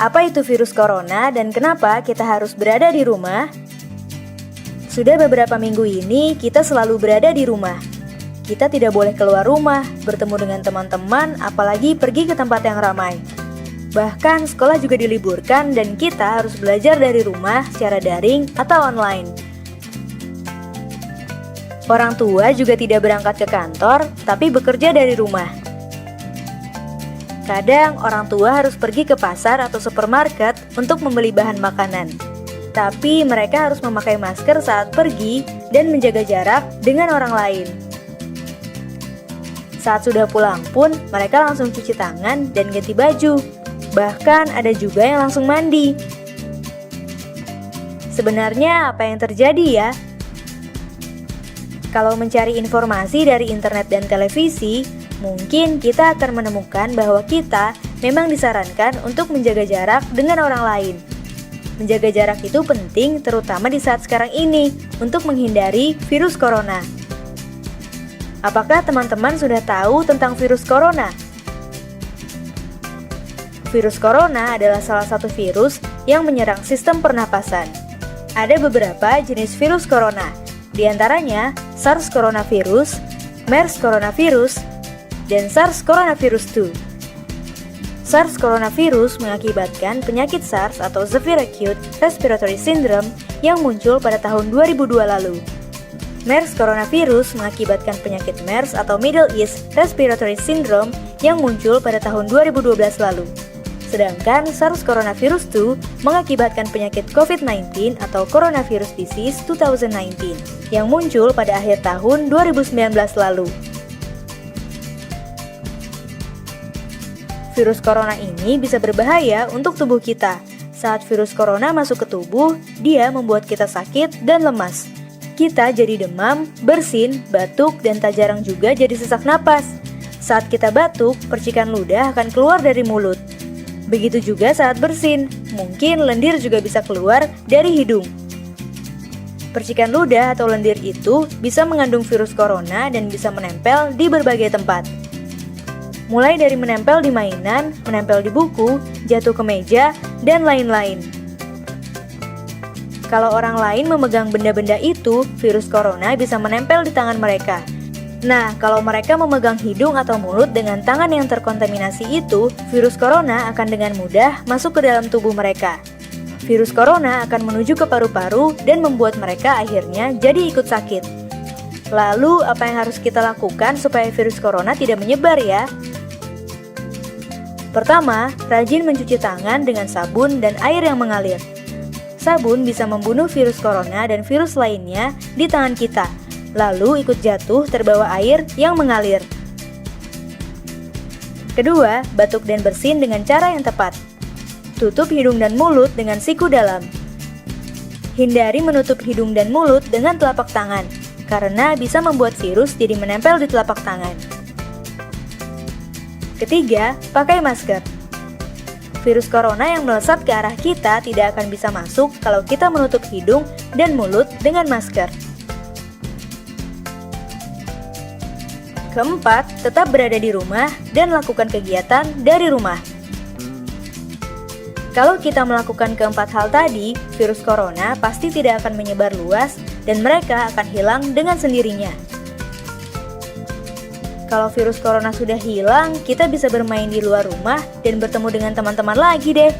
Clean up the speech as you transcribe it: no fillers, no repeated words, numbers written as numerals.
Apa itu virus corona dan kenapa kita harus berada di rumah? Sudah beberapa minggu ini kita selalu berada di rumah. Kita tidak boleh keluar rumah, bertemu dengan teman-teman, apalagi pergi ke tempat yang ramai. Bahkan sekolah juga diliburkan dan kita harus belajar dari rumah secara daring atau online. Orang tua juga tidak berangkat ke kantor, tapi bekerja dari rumah. Kadang orang tua harus pergi ke pasar atau supermarket untuk membeli bahan makanan. Tapi mereka harus memakai masker saat pergi dan menjaga jarak dengan orang lain. Saat sudah pulang pun, mereka langsung cuci tangan dan ganti baju. Bahkan ada juga yang langsung mandi. Sebenarnya apa yang terjadi ya? Kalau mencari informasi dari internet dan televisi, mungkin kita akan menemukan bahwa kita memang disarankan untuk menjaga jarak dengan orang lain. Menjaga jarak itu penting terutama di saat sekarang ini untuk menghindari virus corona. Apakah teman-teman sudah tahu tentang virus corona? Virus corona adalah salah satu virus yang menyerang sistem pernapasan. Ada beberapa jenis virus corona, di antaranya SARS coronavirus, MERS coronavirus, dan SARS coronavirus 2. SARS coronavirus mengakibatkan penyakit SARS atau Severe Acute Respiratory Syndrome yang muncul pada tahun 2002 lalu. MERS coronavirus mengakibatkan penyakit MERS atau Middle East Respiratory Syndrome yang muncul pada tahun 2012 lalu. Sedangkan SARS coronavirus 2 mengakibatkan penyakit COVID-19 atau Coronavirus Disease 2019 yang muncul pada akhir tahun 2019 lalu. Virus corona ini bisa berbahaya untuk tubuh kita. Saat virus corona masuk ke tubuh, dia membuat kita sakit dan lemas. Kita jadi demam, bersin, batuk, dan tak jarang juga jadi sesak napas. Saat kita batuk, percikan ludah akan keluar dari mulut. Begitu juga saat bersin, mungkin lendir juga bisa keluar dari hidung. Percikan ludah atau lendir itu bisa mengandung virus corona dan bisa menempel di berbagai tempat. Mulai dari menempel di mainan, menempel di buku, jatuh ke meja, dan lain-lain. Kalau orang lain memegang benda-benda itu, virus corona bisa menempel di tangan mereka. Nah, kalau mereka memegang hidung atau mulut dengan tangan yang terkontaminasi itu, virus corona akan dengan mudah masuk ke dalam tubuh mereka. Virus corona akan menuju ke paru-paru dan membuat mereka akhirnya jadi ikut sakit. Lalu, apa yang harus kita lakukan supaya virus corona tidak menyebar ya? Pertama, rajin mencuci tangan dengan sabun dan air yang mengalir. Sabun bisa membunuh virus corona dan virus lainnya di tangan kita, lalu ikut jatuh terbawa air yang mengalir. Kedua, batuk dan bersin dengan cara yang tepat. Tutup hidung dan mulut dengan siku dalam. Hindari menutup hidung dan mulut dengan telapak tangan, karena bisa membuat virus jadi menempel di telapak tangan. Ketiga, pakai masker. Virus corona yang melesat ke arah kita tidak akan bisa masuk kalau kita menutup hidung dan mulut dengan masker. Keempat, tetap berada di rumah dan lakukan kegiatan dari rumah. Kalau kita melakukan keempat hal tadi, virus corona pasti tidak akan menyebar luas dan mereka akan hilang dengan sendirinya. Kalau virus corona sudah hilang, kita bisa bermain di luar rumah dan bertemu dengan teman-teman lagi deh.